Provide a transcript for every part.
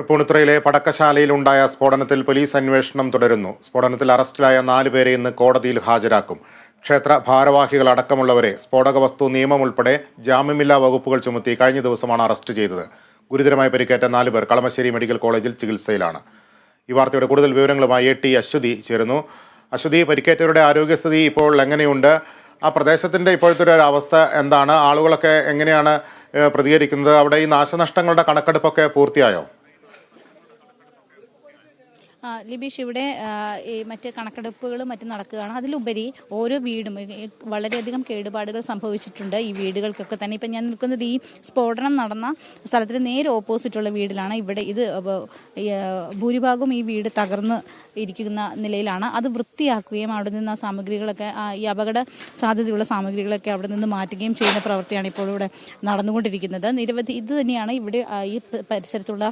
തൃപ്പൂണിത്തുറയിലെ പടക്കശാലയിലുണ്ടായ സ്ഫോടനത്തിൽ പോലീസ് അന്വേഷണം തുടരുന്നു. സ്ഫോടനത്തിൽ അറസ്റ്റിലായ 4 പേരെ ഇന്ന് കോടതിയിൽ ഹാജരാക്കും. ക്ഷേത്ര ഭാരവാഹികളടക്കമുള്ളവരെ സ്ഫോടക വസ്തു നിയമം ഉൾപ്പെടെ ജാമ്യമില്ലാ വകുപ്പുകൾ ചുമത്തി കഴിഞ്ഞ ദിവസമാണ് അറസ്റ്റ് ചെയ്തത്. ഗുരുതരമായി പരിക്കേറ്റ 4 പേർ കളമശ്ശേരി മെഡിക്കൽ കോളേജിൽ ചികിത്സയിലാണ്. ഈ വാർത്തയുടെ കൂടുതൽ വിവരങ്ങളുമായി AT അശ്വതി ചേരുന്നു. അശ്വതി, പരിക്കേറ്റവരുടെ ആരോഗ്യസ്ഥിതി ഇപ്പോൾ എങ്ങനെയുണ്ട്? ആ പ്രദേശത്തിൻ്റെ ഇപ്പോഴത്തെ ഒരു അവസ്ഥ എന്താണ്? ആളുകളൊക്കെ എങ്ങനെയാണ് പ്രതികരിക്കുന്നത്? അവിടെ ഈ നാശനഷ്ടങ്ങളുടെ കണക്കെടുപ്പൊക്കെ പൂർത്തിയായോ? ലിബീഷ്, ഇവിടെ മറ്റ് കണക്കെടുപ്പുകളും മറ്റും നടക്കുകയാണ്. അതിലുപരി ഓരോ വീടും വളരെയധികം കേടുപാടുകൾ സംഭവിച്ചിട്ടുണ്ട് ഈ വീടുകൾക്കൊക്കെ തന്നെ. ഇപ്പം ഞാൻ നിൽക്കുന്നത് ഈ സ്ഫോടനം നടന്ന സ്ഥലത്തിന് നേരെ ഓപ്പോസിറ്റുള്ള വീട്ടിലാണ്. ഇവിടെ ഇത് ഭൂരിഭാഗവും ഈ വീട് തകർന്ന് ഇരിക്കുന്ന നിലയിലാണ്. അത് വൃത്തിയാക്കുകയും അവിടെ നിന്ന് ആ സാമഗ്രികളൊക്കെ, ഈ അപകട സാധ്യതയുള്ള സാമഗ്രികളൊക്കെ അവിടെ നിന്ന് മാറ്റുകയും ചെയ്യുന്ന പ്രവൃത്തിയാണ് ഇപ്പോൾ ഇവിടെ നടന്നുകൊണ്ടിരിക്കുന്നത്. നിരവധി ഇത് തന്നെയാണ് ഇവിടെ ഈ പരിസരത്തുള്ള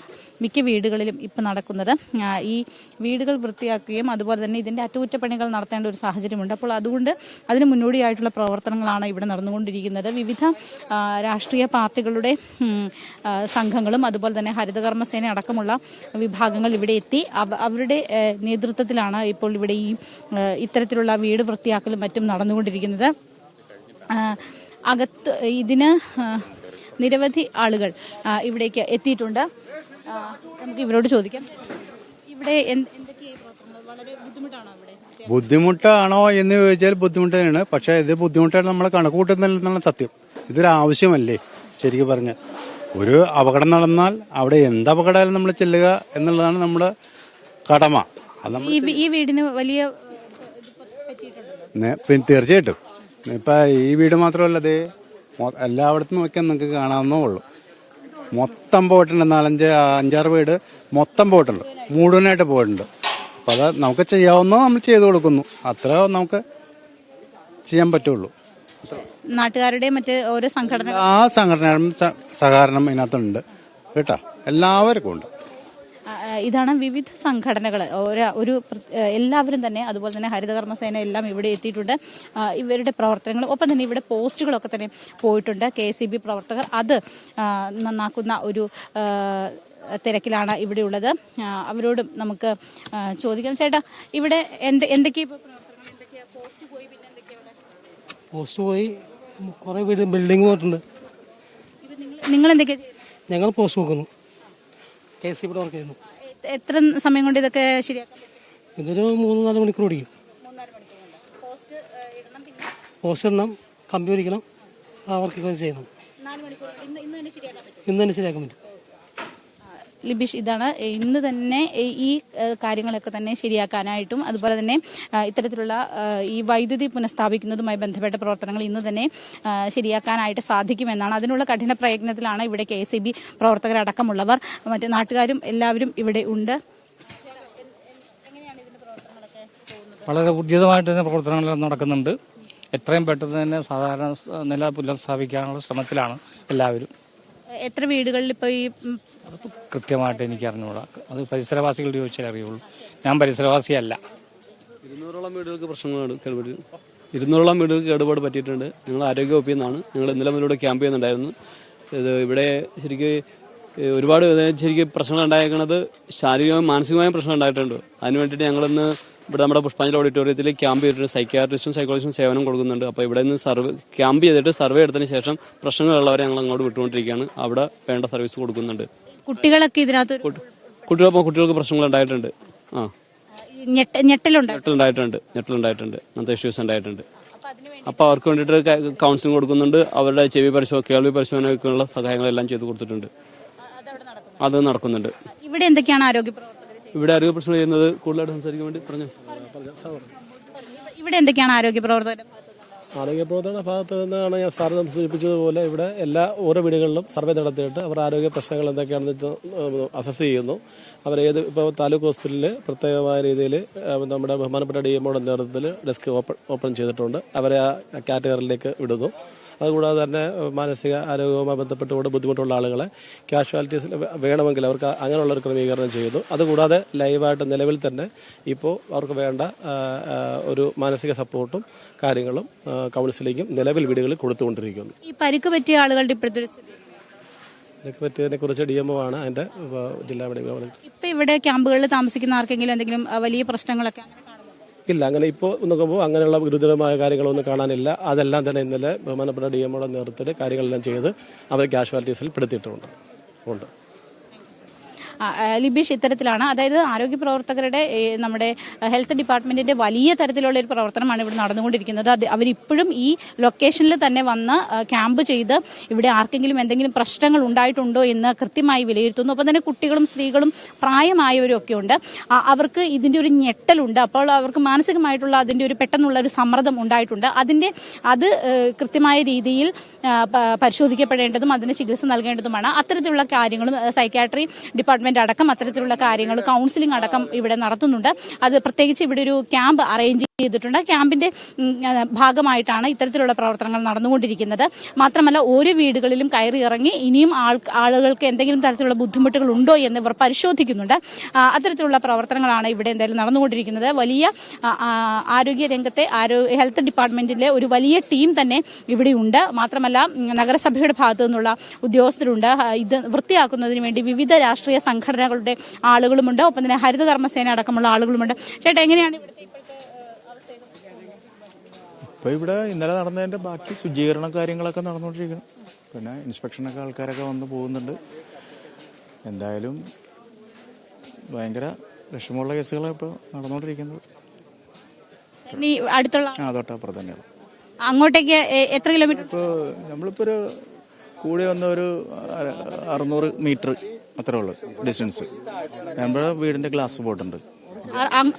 മിക്ക വീടുകളിലും ഇപ്പം നടക്കുന്നത്. ഈ വീടുകൾ വൃത്തിയാക്കുകയും അതുപോലെ തന്നെ ഇതിൻ്റെ അറ്റകുറ്റപ്പണികൾ നടത്തേണ്ട ഒരു സാഹചര്യമുണ്ട്. അപ്പോൾ അതുകൊണ്ട് അതിന് മുന്നോടിയായിട്ടുള്ള പ്രവർത്തനങ്ങളാണ് ഇവിടെ നടന്നുകൊണ്ടിരിക്കുന്നത്. വിവിധ രാഷ്ട്രീയ പാർട്ടികളുടെ സംഘങ്ങളും അതുപോലെ തന്നെ ഹരിതകർമ്മസേന അടക്കമുള്ള വിഭാഗങ്ങൾ ഇവിടെ എത്തി. അവരുടെ നേതൃത്വത്തിലാണ് ഇപ്പോൾ ഇവിടെ ഈ ഇത്തരത്തിലുള്ള വീട് വൃത്തിയാക്കലും മറ്റും നടന്നുകൊണ്ടിരിക്കുന്നത്. അകത്ത് ഇതിന് നിരവധി ആളുകൾ ഇവിടേക്ക് എത്തിയിട്ടുണ്ട്. നമുക്ക് ഇവരോട് ചോദിക്കാം, ഇവിടെ വളരെ ബുദ്ധിമുട്ടാണോ? ബുദ്ധിമുട്ടാണോ എന്ന് ചോദിച്ചാൽ ബുദ്ധിമുട്ട് തന്നെയാണ്. പക്ഷേ ഇത് ബുദ്ധിമുട്ടായിട്ട് നമ്മൾ കണക്ക് കൂട്ടുന്നില്ലെന്നുള്ള സത്യം. ഇതൊരു ആവശ്യമല്ലേ? ശരിക്കും പറഞ്ഞാൽ ഒരു അപകടം നടന്നാൽ അവിടെ എന്ത് അപകടമായാലും നമ്മൾ ചെല്ലുക എന്നുള്ളതാണ് നമ്മുടെ കടമ. ഈ വീടിന് വലിയ തീർച്ചയായിട്ടും ഇപ്പൊ ഈ വീട് മാത്രമല്ല, ഇത് എല്ലായിടത്തും നോക്കിയാൽ നിങ്ങൾക്ക് കാണാവുന്നേ ഉള്ളൂ. മൊത്തം പോയിട്ടുണ്ട്. 5-6 വീട് മൊത്തം പോയിട്ടുണ്ട്, മുഴുവനായിട്ട് പോയിട്ടുണ്ട്. അപ്പൊ അത് നമുക്ക് ചെയ്യാവുന്ന നമ്മൾ ചെയ്തു കൊടുക്കുന്നു. അത്ര നമുക്ക് ചെയ്യാൻ പറ്റുള്ളൂ. നാട്ടുകാരുടെ മറ്റ് ഓരോ സംഘടന, ആ സംഘടനകളും സഹകരണം ഇതിനകത്തുണ്ട് കേട്ടോ, എല്ലാവർക്കും ഉണ്ട്. ഇതാണ് വിവിധ സംഘടനകൾ ഒരു എല്ലാവരും തന്നെ, അതുപോലെ തന്നെ ഹരിതകർമ്മസേന എല്ലാം ഇവിടെ എത്തിയിട്ടുണ്ട്. ഇവരുടെ പ്രവർത്തനങ്ങൾ, ഒപ്പം തന്നെ ഇവിടെ പോസ്റ്റുകളൊക്കെ തന്നെ പോയിട്ടുണ്ട്. KCB പ്രവർത്തകർ അത് നന്നാക്കുന്ന ഒരു തിരക്കിലാണ് ഇവിടെ ഉള്ളത്. അവരോടും നമുക്ക് ചോദിക്കാം. ചേട്ടാ, ഇവിടെ എന്തൊക്കെയാ പോസ്റ്റ് പോയി കുറെ വീട് ബിൽഡിംഗ് പോയിട്ടുണ്ട്. നിങ്ങൾ എന്തൊക്കെയാ? ഞങ്ങൾ പോസ്റ്റ് നോക്കുന്നു, KCB വർക്ക് ചെയ്യുന്നു. എത്ര സമയം കൊണ്ട് ഇതൊക്കെ ശരിയാക്കാൻ പറ്റും? ഇതൊരു 3-4 മണിക്കൂർ ഓടിക്കും. പോസ്റ്റ് ഇടണം, കമ്പി ഒരിക്കണം, ആ വർക്കൊക്കെ ചെയ്യണം. 4 മണിക്കൂർ ഇന്ന് തന്നെ ശരിയാക്കാൻ പറ്റും. ലിബീഷ്, ഇതാണ് ഇന്ന് തന്നെ ഈ കാര്യങ്ങളൊക്കെ തന്നെ ശരിയാക്കാനായിട്ടും അതുപോലെ തന്നെ ഇത്തരത്തിലുള്ള ഈ വൈദ്യുതി പുനഃസ്ഥാപിക്കുന്നതുമായി ബന്ധപ്പെട്ട പ്രവർത്തനങ്ങൾ ഇന്ന് തന്നെ ശരിയാക്കാനായിട്ട് സാധിക്കുമെന്നാണ്. അതിനുള്ള കഠിന പ്രയത്നത്തിലാണ് ഇവിടെ KCB പ്രവർത്തകരടക്കമുള്ളവർ, മറ്റ് നാട്ടുകാരും എല്ലാവരും ഇവിടെ ഉണ്ട്. വളരെ ഊർജിതമായിട്ട് തന്നെ പ്രവർത്തനങ്ങൾ നടക്കുന്നുണ്ട്. എത്രയും പെട്ടെന്ന് തന്നെ സാധാരണ നില പുനഃസ്ഥാപിക്കാനുള്ള ശ്രമത്തിലാണ് എല്ലാവരും. എത്ര വീടുകളിൽ ഇപ്പോൾ ഈ കൃത്യമായിട്ട് എനിക്ക് അറിഞ്ഞുകൂടാ, അത് പരിസരവാസികളോട് ചോദിച്ചാൽ അറിയുള്ളൂ. ഞാൻ പരിസരവാസിയല്ല. 200ഓളം വീടുകൾക്ക് പ്രശ്നങ്ങളാണ്. 200ഓളം വീടുകൾക്ക് കേടുപാട് പറ്റിയിട്ടുണ്ട്. ഞങ്ങൾ ആരോഗ്യ വകുപ്പിൽ നിന്നാണ് ഞങ്ങൾ ഇന്നലെ മുതലൂടെ ക്യാമ്പ് ചെയ്യുന്നുണ്ടായിരുന്നു. ഇത് ഇവിടെ ഒരുപാട് പ്രശ്നങ്ങൾ ഉണ്ടായിരിക്കുന്നത് ശാരീരികമായും മാനസികമായും പ്രശ്നം ഉണ്ടായിട്ടുണ്ട്. അതിന് വേണ്ടിയിട്ട് ഞങ്ങളിന്ന് ഇവിടെ നമ്മുടെ പുഷ്പാഞ്ജലി ഓഡിറ്റോറിയത്തിൽ ക്യാമ്പ് ചെയ്തിട്ട് സൈക്യാട്രിസ്റ്റും സൈക്കോളജിസ്റ്റും സേവനം കൊടുക്കുന്നുണ്ട്. അപ്പോൾ ഇവിടെ നിന്ന് ക്യാമ്പ് ചെയ്തിട്ട് സർവേ എടുത്തതിന് ശേഷം പ്രശ്നങ്ങളുള്ളവരെ ഞങ്ങൾ അങ്ങോട്ട് വിട്ടുകൊണ്ടിരിക്കുകയാണ്. അവിടെ വേണ്ട സർവീസ് കൊടുക്കുന്നുണ്ട്. കുട്ടികളൊക്കെ ഇതിനകത്ത് കുട്ടികൾക്ക് പ്രശ്നങ്ങൾ ഉണ്ടായിട്ടുണ്ട്. ഞെട്ടലുണ്ടായിട്ടുണ്ട്, അങ്ങനത്തെ ഇഷ്യൂസ് ഉണ്ടായിട്ടുണ്ട്. അപ്പോൾ അവർക്ക് വേണ്ടിയിട്ട് കൗൺസിലിംഗ് കൊടുക്കുന്നുണ്ട്. അവരുടെ കേൾവി പരിശോധനയ്ക്കുള്ള സഹായങ്ങളെല്ലാം ചെയ്തു കൊടുത്തിട്ടുണ്ട്. അത് നടക്കുന്നുണ്ട്. ഇവിടെ എന്തൊക്കെയാണ് ആരോഗ്യ പ്രശ്നം ചെയ്യുന്നത്? കൂടുതലായിട്ട് സംസാരിക്കാൻ വേണ്ടി പറഞ്ഞു. ഇവിടെ എന്തൊക്കെയാണ് ആരോഗ്യ പ്രവർത്തകരുടെ ഭാഗത്ത് നിന്നാണ് ഞാൻ സാറിന് സൂചിപ്പിച്ചതുപോലെ ഇവിടെ ഓരോ വീടുകളിലും സർവേ നടത്തിയിട്ട് അവർ ആരോഗ്യ പ്രശ്നങ്ങൾ എന്തൊക്കെയാണെന്ന് അസസ് ചെയ്യുന്നു. ഇപ്പോൾ താലൂക്ക് ഹോസ്പിറ്റലിൽ പ്രത്യേകമായ രീതിയിൽ നമ്മുടെ ബഹുമാനപ്പെട്ട DMOയുടെ നേതൃത്വത്തിൽ ഡെസ്ക് ഓപ്പൺ ചെയ്തിട്ടുണ്ട്. അവരെ ആ കാറ്റഗറിയിലേക്ക് വിടുന്നു. അതുകൂടാതെ തന്നെ മാനസിക ആരോഗ്യവുമായി ബന്ധപ്പെട്ടുകൊണ്ട് ബുദ്ധിമുട്ടുള്ള ആളുകളെ കാഷ്വാലിറ്റീസിൽ വേണമെങ്കിൽ അവർക്ക് അങ്ങനെയുള്ള ഒരു ക്രമീകരണം ചെയ്യുന്നു. അതുകൂടാതെ ലൈവായിട്ട് നിലവിൽ തന്നെ ഇപ്പോൾ അവർക്ക് വേണ്ട ഒരു മാനസിക സപ്പോർട്ടും കാര്യങ്ങളും കൗൺസിലിങ്ങും നിലവിൽ വീടുകളിൽ കൊടുത്തുകൊണ്ടിരിക്കുന്നു. ഈ പരിക്ക് പറ്റിയ ആളുകളുടെ ഇപ്പോഴത്തെ ഇതൊക്കെ പറ്റിയതിനെക്കുറിച്ച് DMO ആണ് അതിൻ്റെ ജില്ലാ മെഡിക്കൽ കോളേജ്. ഇപ്പൊ ഇവിടെ ക്യാമ്പുകളിൽ താമസിക്കുന്ന ആർക്കെങ്കിലും എന്തെങ്കിലും വലിയ പ്രശ്നങ്ങളൊക്കെ അങ്ങനെ കാണുന്നുണ്ടോ? ഇല്ല, അങ്ങനെ ഇപ്പോൾ നോക്കുമ്പോൾ അങ്ങനെയുള്ള ഗുരുതരമായ കാര്യങ്ങളൊന്നും കാണാനില്ല. അതെല്ലാം തന്നെ ഇന്നലെ ബഹുമാനപ്പെട്ട DMOയുടെ നേതൃത്വത്തിൽ കാര്യങ്ങളെല്ലാം ചെയ്ത് അവർ കാഷ്വാലിറ്റീസിൽ പെടുത്തിയിട്ടുണ്ട്. ലിബീഷ്, ഇത്തരത്തിലാണ്, അതായത് ആരോഗ്യ പ്രവർത്തകരുടെ നമ്മുടെ ഹെൽത്ത് ഡിപ്പാർട്ട്മെന്റിന്റെ വലിയ തരത്തിലുള്ള ഒരു പ്രവർത്തനമാണ് ഇവിടെ നടന്നുകൊണ്ടിരിക്കുന്നത്. അവരിപ്പോഴും ഈ ലൊക്കേഷനിൽ തന്നെ വന്ന് ക്യാമ്പ് ചെയ്ത് ഇവിടെ ആർക്കെങ്കിലും എന്തെങ്കിലും പ്രശ്നങ്ങൾ ഉണ്ടായിട്ടുണ്ടോ എന്ന് കൃത്യമായി വിലയിരുത്തുന്നു. ഒപ്പം തന്നെ കുട്ടികളും സ്ത്രീകളും പ്രായമായവരും ഒക്കെ ഉണ്ട്. അവർക്ക് ഇതിന്റെ ഒരു ഞെട്ടലുണ്ട്. അപ്പോൾ അവർക്ക് മാനസികമായിട്ടുള്ള അതിന്റെ ഒരു പെട്ടെന്നുള്ള ഒരു സമ്മർദ്ദം ഉണ്ടായിട്ടുണ്ട്. അത് കൃത്യമായ രീതിയിൽ പരിശോധിക്കപ്പെടേണ്ടതും അതിന് ചികിത്സ നൽകേണ്ടതുമാണ്. അത്തരത്തിലുള്ള കാര്യങ്ങളും സൈക്യാട്രി ഡിപ്പാർട്ട്മെന്റ് അടക്കം അത്തരത്തിലുള്ള കാര്യങ്ങൾ, കൗൺസിലിംഗ് അടക്കം ഇവിടെ നടത്തുന്നുണ്ട്. അത് പ്രത്യേകിച്ച് ഇവിടെ ഒരു ക്യാമ്പ് അറേഞ്ച് ചെയ്തിട്ടുണ്ട്. ക്യാമ്പിന്റെ ഭാഗമായിട്ടാണ് ഇത്തരത്തിലുള്ള പ്രവർത്തനങ്ങൾ നടന്നുകൊണ്ടിരിക്കുന്നത്. മാത്രമല്ല ഓരോ വീടുകളിലും കയറി ഇറങ്ങി ഇനിയും ആളുകൾക്ക് എന്തെങ്കിലും തരത്തിലുള്ള ബുദ്ധിമുട്ടുകൾ ഉണ്ടോ എന്ന് ഇവർ പരിശോധിക്കുന്നുണ്ട്. അത്തരത്തിലുള്ള പ്രവർത്തനങ്ങളാണ് ഇവിടെ എന്തായാലും നടന്നുകൊണ്ടിരിക്കുന്നത്. വലിയ ആരോഗ്യ രംഗത്തെ ഹെൽത്ത് ഡിപ്പാർട്ട്മെന്റിലെ ഒരു വലിയ ടീം തന്നെ ഇവിടെയുണ്ട്. മാത്രമല്ല നഗരസഭയുടെ ഭാഗത്തു നിന്നുള്ള ഉദ്യോഗസ്ഥരുണ്ട്. ഇത് വൃത്തിയാക്കുന്നതിന് വേണ്ടി വിവിധ രാഷ്ട്രീയ സംഘടനകളുടെ ആളുകളുമുണ്ട്. ഒപ്പം തന്നെ ഹരിതകർമ്മസേന അടക്കമുള്ള ആളുകളുമുണ്ട്. ചേട്ടാ, എങ്ങനെയാണ് ഇവിടുത്തെ ഇപ്പോൾ ഇവിടെ ഇന്നലെ നടന്നതിൻ്റെ ബാക്കി ശുചീകരണ കാര്യങ്ങളൊക്കെ നടന്നുകൊണ്ടിരിക്കണം. പിന്നെ ഇൻസ്പെക്ഷനൊക്കെ ആൾക്കാരൊക്കെ വന്ന് പോകുന്നുണ്ട്. എന്തായാലും ഭയങ്കര വിഷമമുള്ള കേസുകളാണ് ഇപ്പോൾ നടന്നുകൊണ്ടിരിക്കുന്നത്. അടുത്തുള്ള തൊട്ടപ്പുറം തന്നെയാണ്. അങ്ങോട്ടേക്ക് എത്ര കിലോമീറ്റർ? ഇപ്പോൾ നമ്മളിപ്പോൾ ഒരു കൂടി വന്ന ഒരു 600 മീറ്റർ അത്രേ ഉള്ളൂ ഡിസ്റ്റൻസ്. നമ്മുടെ വീടിന്റെ ഗ്ലാസ് ബോർഡുണ്ട്,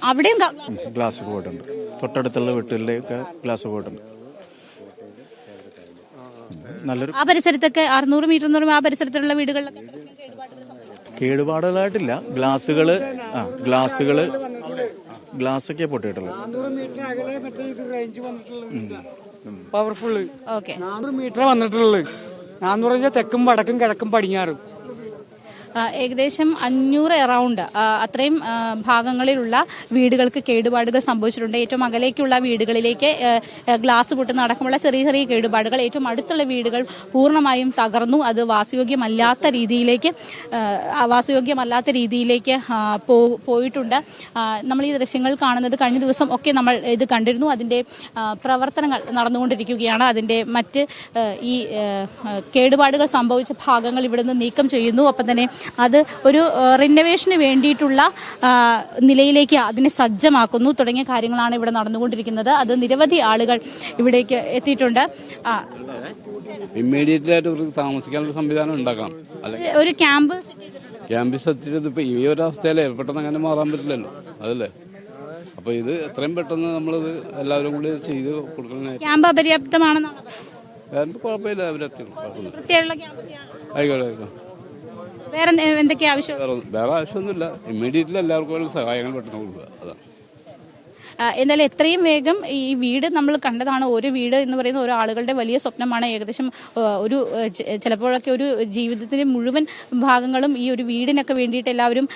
അവിടെയും ഗ്ലാസ് ബോർഡുണ്ട്. തൊട്ടടുത്തുള്ള വീട്ടിലൊക്കെ ഗ്ലാസ് ബോർഡുണ്ട്. നല്ലൊരു ആ പരിസരത്തൊക്കെ 600 മീറ്റർ എന്ന് പറയുമ്പോൾ ആ പരിസരത്തുള്ള വീടുകളിലൊക്കെ കേടുപാടുകളായിട്ടില്ല. ഗ്ലാസ്സൊക്കെ പൊട്ടിയിട്ടുള്ളത്. പവർഫുള്ള് ഓക്കെ 400 മീറ്റർ വന്നിട്ടുള്ളത്. 400 തെക്കും വടക്കും കിഴക്കും പടിഞ്ഞാറും. ഏകദേശം 500 അറൗണ്ട് അത്രയും ഭാഗങ്ങളിലുള്ള വീടുകൾക്ക് കേടുപാടുകൾ സംഭവിച്ചിട്ടുണ്ട്. ഏറ്റവും അകലേക്കുള്ള വീടുകളിലേക്ക് ഗ്ലാസ് പൊട്ടുന്ന അടക്കമുള്ള ചെറിയ ചെറിയ കേടുപാടുകൾ. ഏറ്റവും അടുത്തുള്ള വീടുകൾ പൂർണ്ണമായും തകർന്നു. അത് വാസയോഗ്യമല്ലാത്ത രീതിയിലേക്ക് പോയിട്ടുണ്ട്. നമ്മൾ ഈ ദൃശ്യങ്ങൾ കാണുന്നത് കഴിഞ്ഞ ദിവസം ഒക്കെ നമ്മൾ ഇത് കണ്ടിരുന്നു. അതിന്റെ പ്രവർത്തനങ്ങൾ നടന്നുകൊണ്ടിരിക്കുകയാണ്. അതിന്റെ മറ്റ് ഈ കേടുപാടുകൾ സംഭവിച്ച ഭാഗങ്ങൾ ഇവിടുന്ന് നീക്കം ചെയ്യുന്നു. ഒപ്പം തന്നെ അത് ഒരു റിനോവേഷന് വേണ്ടിയിട്ടുള്ള നിലയിലേക്ക് അതിനെ സജ്ജമാക്കുന്നു തുടങ്ങിയ കാര്യങ്ങളാണ് ഇവിടെ നടന്നുകൊണ്ടിരിക്കുന്നത്. അത് നിരവധി ആളുകൾ ഇവിടേക്ക് എത്തിയിട്ടുണ്ട്. ഇമ്മീഡിയറ്റ് ആയിട്ട് ഇവർക്ക് താമസിക്കാനുള്ള സംവിധാനം ഉണ്ടാക്കണം. ഒരു ക്യാമ്പ് സെറ്റ് ചെയ്ത് ഇപ്പൊ ഈ ഒരു അവസ്ഥയിലെ പെട്ടെന്ന് അങ്ങനെ മാറാൻ പറ്റില്ലല്ലോ, അതല്ലേ? അപ്പൊ ഇത് എത്രയും പെട്ടെന്ന് നമ്മളിത് എല്ലാവരും കൂടി ചെയ്ത് കൊടുക്കണം. ക്യാമ്പ് അപര്യാപ്തമാണെന്നാണ് കുഴപ്പമില്ല, ആയിക്കോട്ടെ. വേറെ എന്തൊക്കെയാ ആവശ്യം? വേറെ ആവശ്യമൊന്നുമില്ല. ഇമ്മീഡിയറ്റ്ലി എല്ലാവർക്കും സഹായങ്ങൾ പെട്ടെന്ന് കൊടുക്കുക, അതാണ്. എന്നാലും എത്രയും വേഗം ഈ വീട് നമ്മൾ കണ്ടതാണ്. ഒരു വീട് എന്ന് പറയുന്ന ഓരോ ആളുകളുടെ വലിയ സ്വപ്നമാണ്. ഏകദേശം ഒരു ചിലപ്പോഴൊക്കെ ഒരു ജീവിതത്തിന്റെ മുഴുവൻ ഭാഗങ്ങളും ഈ ഒരു വീടിനൊക്കെ വേണ്ടിയിട്ട് എല്ലാവരും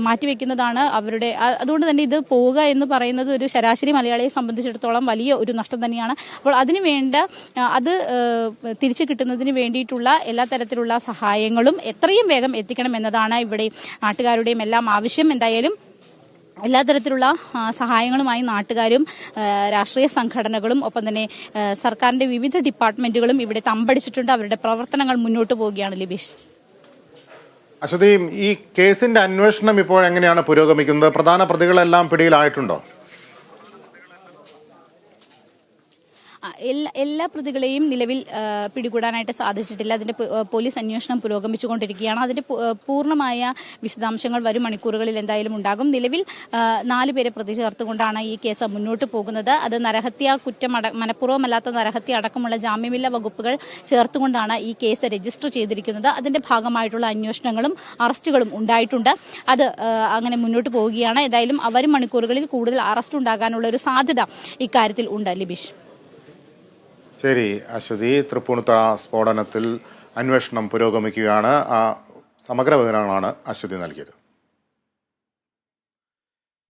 മാറ്റിവെക്കുന്നതാണ് അവരുടെ. അതുകൊണ്ട് തന്നെ ഇത് പോവുക എന്ന് പറയുന്നത് ഒരു ശരാശരി മലയാളിയെ സംബന്ധിച്ചിടത്തോളം വലിയ ഒരു നഷ്ടം തന്നെയാണ്. അപ്പോൾ അതിന് വേണ്ട അത് തിരിച്ചു കിട്ടുന്നതിന് വേണ്ടിയിട്ടുള്ള എല്ലാ തരത്തിലുള്ള സഹായങ്ങളും എത്രയും വേഗം എത്തിക്കണം എന്നതാണ് ഇവിടെ നാട്ടുകാരുടെയും എല്ലാം ആവശ്യം. എന്തായാലും എല്ലാ തരത്തിലുള്ള സഹായങ്ങളുമായി നാട്ടുകാരും രാഷ്ട്രീയ സംഘടനകളും ഒപ്പം തന്നെ സർക്കാരിന്റെ വിവിധ ഡിപ്പാർട്ട്മെന്റുകളും ഇവിടെ തമ്പടിച്ചിട്ടുണ്ട്. അവരുടെ പ്രവർത്തനങ്ങൾ മുന്നോട്ട് പോവുകയാണ്. ലിബീഷ്, അശ്വതി, ഈ കേസിന്റെ അന്വേഷണം ഇപ്പോൾ എങ്ങനെയാണ് പുരോഗമിക്കുന്നത്? പ്രധാന പ്രതികളെല്ലാം പിടിയിലായിട്ടുണ്ടോ? എല്ലാ പ്രതികളെയും നിലവിൽ പിടികൂടാനായിട്ട് സാധിച്ചിട്ടില്ല. അതിന്റെ പോലീസ് അന്വേഷണം പുരോഗമിച്ചുകൊണ്ടിരിക്കുകയാണ്. അതിന്റെ പൂർണ്ണമായ വിശദാംശങ്ങൾ വരും മണിക്കൂറുകളിൽ എന്തായാലും ഉണ്ടാകും. നിലവിൽ 4 പേരെ പ്രതി ചേർത്തുകൊണ്ടാണ് ഈ കേസ് മുന്നോട്ട് പോകുന്നത്. അത് നരഹത്യ കുറ്റം, മനഃപൂർവ്വമല്ലാത്ത നരഹത്യ അടക്കമുള്ള ജാമ്യമില്ലാ വകുപ്പുകൾ ചേർത്തുകൊണ്ടാണ് ഈ കേസ് രജിസ്റ്റർ ചെയ്തിരിക്കുന്നത്. അതിന്റെ ഭാഗമായിട്ടുള്ള അന്വേഷണങ്ങളും അറസ്റ്റുകളും ഉണ്ടായിട്ടുണ്ട്. അത് അങ്ങനെ മുന്നോട്ട് പോവുകയാണ്. ഏതായാലും വരും മണിക്കൂറുകളിൽ കൂടുതൽ അറസ്റ്റ് ഉണ്ടാകാനുള്ള ഒരു സാധ്യത ഇക്കാര്യത്തിൽ ഉണ്ട്. ലിബീഷ്, ശരി അശ്വതി. തൃപ്പൂണിത്തുറ സ്ഫോടനത്തിൽ അന്വേഷണം പുരോഗമിക്കുകയാണ്. സമഗ്ര വിവരങ്ങളാണ് അശ്വതി നൽകിയത്.